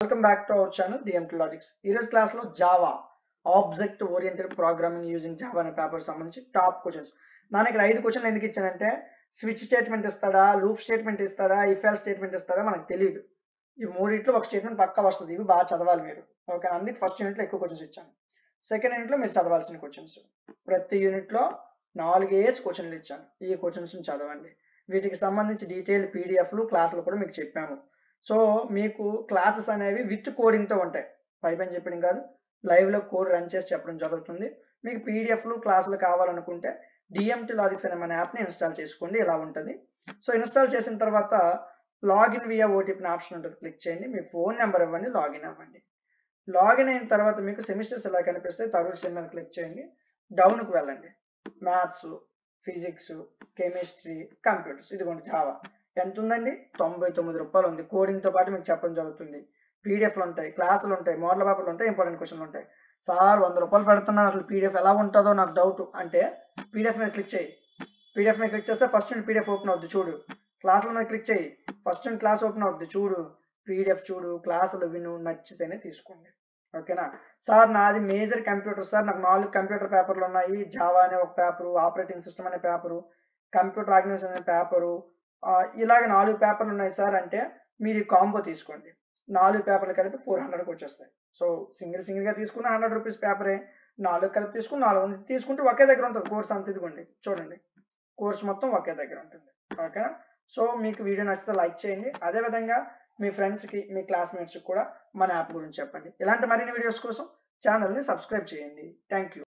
Welcome back to our channel DMT Logics. ఈ రోజు class లో Java object oriented programming using Java అనే paper సంబంధించి టాప్ క్వశ్చన్స్. నాకు ఇక్కడ 5 క్వశ్చన్లు ఎందుకు ఇచ్చానంటే స్విచ్ స్టేట్మెంట్ ఇస్తాడా, లూప్ స్టేట్మెంట్ ఇస్తాడా, ఇఫ్ ఎల్స్ స్టేట్మెంట్ ఇస్తాడా మనకు తెలియదు. ఈ మూడిట్లో ఒక స్టేట్మెంట్ పక్కా వస్తుంది. ఇవి బాగా చదవాలి మీరు. ఓకే, అందుకే ఫస్ట్ యూనిట్ లో ఎక్కువ క్వశ్చన్స్ ఇచ్చాను. సెకండ్ యూనిట్ లో మీరు చదవాల్సిన క్వశ్చన్స్. ప్రతి యూనిట్ లో 4 క్వశ్చన్లు ఇచ్చాను. ఈ క్వశ్చన్స్ చదవండి. వీటికి సంబంధించి డీటెయిల్ పీడిఎఫ్లు క్లాసులు కూడా మీకు చెప్పాము. సో మీకు క్లాసెస్ అనేవి విత్ కోడింగ్తో ఉంటాయి. పైపైన చెప్పడం కాదు, లైవ్లో కోడ్ రన్ చేసి చెప్పడం జరుగుతుంది. మీకు పీడిఎఫ్లు క్లాసులు కావాలనుకుంటే డిఎంటీ లాజిక్స్ అనే మన యాప్ని ఇన్స్టాల్ చేసుకోండి. ఇలా ఉంటుంది. సో ఇన్స్టాల్ చేసిన తర్వాత లాగిన్ వియా ఓటీపీ ఆప్షన్ ఉంటుంది, క్లిక్ చేయండి. మీ ఫోన్ నెంబర్ ఇవ్వండి, లాగిన్ అవ్వండి. లాగిన్ అయిన తర్వాత మీకు సెమిస్టర్స్ ఎలా కనిపిస్తాయి, థర్డ్ సెమ్ మీద క్లిక్ చేయండి. డౌన్కి వెళ్ళండి. మ్యాథ్స్, ఫిజిక్స్, కెమిస్ట్రీ, కంప్యూటర్స్, ఇదిగోండి జావా. ఎంత ఉందండి? 99 రూపాయలు ఉంది. కోడింగ్తో పాటు మీకు చెప్పడం జరుగుతుంది. పీడిఎఫ్లు ఉంటాయి, క్లాసులు ఉంటాయి, మోడల్ పేపర్లు ఉంటాయి, ఇంపార్టెంట్ క్వశ్చన్లు ఉంటాయి. సార్ 100 రూపాయలు పెడుతున్నాను, అసలు పీడిఎఫ్ ఎలా ఉంటుందో నాకు డౌట్ అంటే పీడిఎఫ్ మీద క్లిక్ చేయి. పీడిఎఫ్ మీద క్లిక్ చేస్తే ఫస్ట్ యూనిట్ పీడిఎఫ్ ఓపెన్ అవుద్ది చూడు. క్లాసుల మీద క్లిక్ చేయి, ఫస్ట్ యూనిట్ క్లాస్ ఓపెన్ అవుద్ది చూడు. పీడిఎఫ్ చూడు, క్లాసులు విను, నచ్చితేనే తీసుకోండి. ఓకేనా సార్? నాది మేజర్ కంప్యూటర్ సార్, నాకు 4 కంప్యూటర్ పేపర్లు ఉన్నాయి. జావా అనే ఒక పేపరు, ఆపరేటింగ్ సిస్టమ్ అనే పేపరు, కంప్యూటర్ ఆర్గనైజేషన్ అనే పేపరు, ఇలాగ 4 పేపర్లు ఉన్నాయి సార్ అంటే మీరు కాంబో తీసుకోండి. 4 పేపర్లు కలిపి 400కి వచ్చేస్తాయి. సో సింగిల్గా తీసుకున్న 100 రూపీస్ పేపరే, 4 కలిపి తీసుకుని 400 తీసుకుంటే ఒకే దగ్గర ఉంటుంది కోర్స్ అంత. ఇదిగోండి చూడండి, కోర్స్ మొత్తం ఒకే దగ్గర ఉంటుంది. ఓకేనా? సో మీకు వీడియో నచ్చితే లైక్ చేయండి. అదేవిధంగా మీ ఫ్రెండ్స్కి, మీ క్లాస్మేట్స్కి కూడా మన యాప్ గురించి చెప్పండి. ఇలాంటి మరిన్ని వీడియోస్ కోసం ఛానల్ని సబ్స్క్రైబ్ చేయండి. Thank you.